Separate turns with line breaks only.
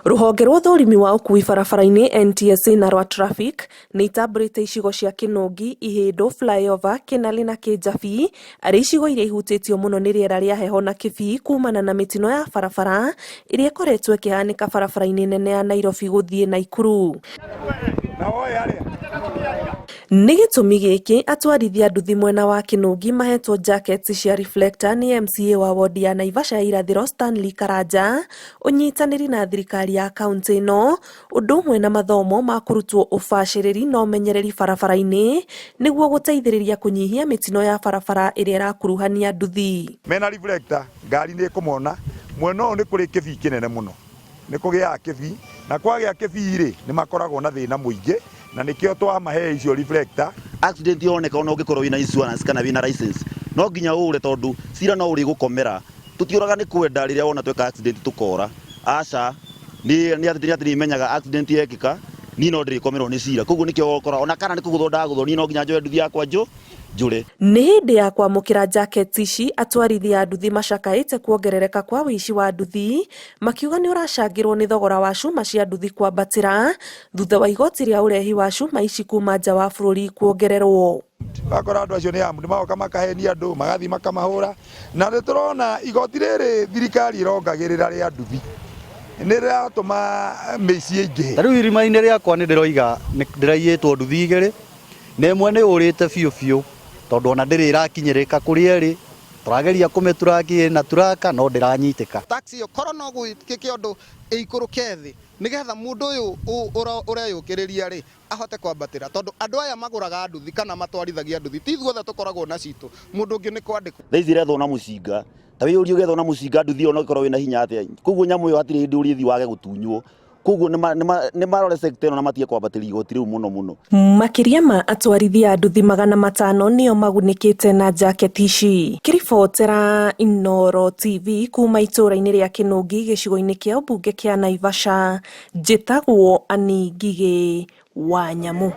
Rũhonge rwa ũthũrimi wa ũkui barabara-inĩ NTSA na rwa traffic nĩ itambũrĩte icigo cia Kĩnũngi, Ihĩndũ, flyover, Kĩnali na Kĩjabi arĩ icigo iria ihutĩtio mũno nĩ rĩera rĩa heho na kĩbii kumana na mĩtino ya barabara ĩrĩa ĩkoretwo ĩkĩhanĩka barabara-inĩ nene ya Nairobi gũthiĩ Naikuru. Nĩ gĩtũmi gĩkĩ atwarithia nduthi mwena wa Kĩnũngi mahetwo jackets cia reflector nĩ MCA wa wodi ya Naivasha ya irathĩro Stanley Karanja, ũnyitanĩri na thirikari ya kaunti ĩno, ũndũ ũmwe na mathomo ma kũrutwo ũbacĩrĩri na ũmenyereri barabara-inĩ nĩguo gũteithĩrĩria kũnyihia mĩtino ya barabara ĩrĩa ĩrakuruhania nduthi.
Mena reflector ngari nĩ kũmona mwena ũyũ nĩ kũrĩ kĩbii kĩnene mũno, nĩ kũgĩa kĩbii na kwagĩa kĩbii rĩ nĩ makoragwo na thĩna mũingĩ na nĩkĩo twamahe icio reflector.
Accident yoneka ona ũngĩkorwo wĩna insurance kana wĩna license no nginya ũre, tondũ cira no ũrĩ gũkomera. Tũtiũraga nĩ kwenda rĩrĩa wona tweka accident tũkora, aca nĩ atĩ menyaga accident yekĩka niĩ no ndĩrĩkomerwo nĩ cira, koguo nĩkĩo ũgakora ona kana nĩ kũgũthwo ndagũthwo niĩ no nginya njoe nduthi yakwa njũre.
Nĩ hĩndĩ ya kwamũkĩra jackets ici atwarithia a nduthi macakaĩte kuongerereka kwa wĩici wa nduthi, makiuga nĩ ũracangĩrwo nĩ thogora wa cuma cia nduthi kwambatĩra thutha wa igoti rĩa ũrehi wa cuma ici kuma nja wa bũrũri kuongererwo.
Wakora andũ acio nĩ magoka makahenia andũ magathi makamahũra, na nĩ tũrona igoti rĩrĩ thirikari ĩrongagĩrĩra rĩa nduthi nĩ rĩratũma mĩici ĩingĩhe.
Tarĩu irima-inĩ rĩakwa nĩ ndĩroiga ndĩraiyĩtwo nduthi igĩrĩ, na ĩmwe nĩ ũrĩte biũ tondũ ona ndĩrĩ ĩrakinyĩrĩka kũrĩa ĩrĩ, tũrageria kũmĩturakia na turaka no ndĩranyitĩka.
Taxi ĩyo korwo no gwĩkĩke ũndũ ĩikũrũke thĩ nĩgetha mũndũ ũyũ ũreyũkĩrĩria rĩ ahote kwambatĩra, tondũ andũ aya magũraga nduthi kana matwarithagia nduthi ti ithuothe tũkoragwo na citũ, mũndũ ũngĩ nĩ kwandĩkwo.
Thaa ici irethwo na mũcinga, ta wĩyũrie ũgethwo na mũcinga nduthi ona ũkorwo wĩna hinya atĩa, koguo nyamũ ĩyo hatirĩ hĩndĩ ũrĩthi wage gũtunywo, koguo nĩ marore sector ĩno na matige kwambatĩria igoti rĩu mũno.
Makĩria ma atwarithia a nduthi 500 nĩo magunĩkĩte na jacket ici. Kĩribotera Inooro TV kuma itũra-inĩ rĩa Kĩnũngi gĩcigo-inĩ kĩa ũmbunge kĩa Naivasha, njĩtagwo Ani Ngigĩ wa Nyamũ.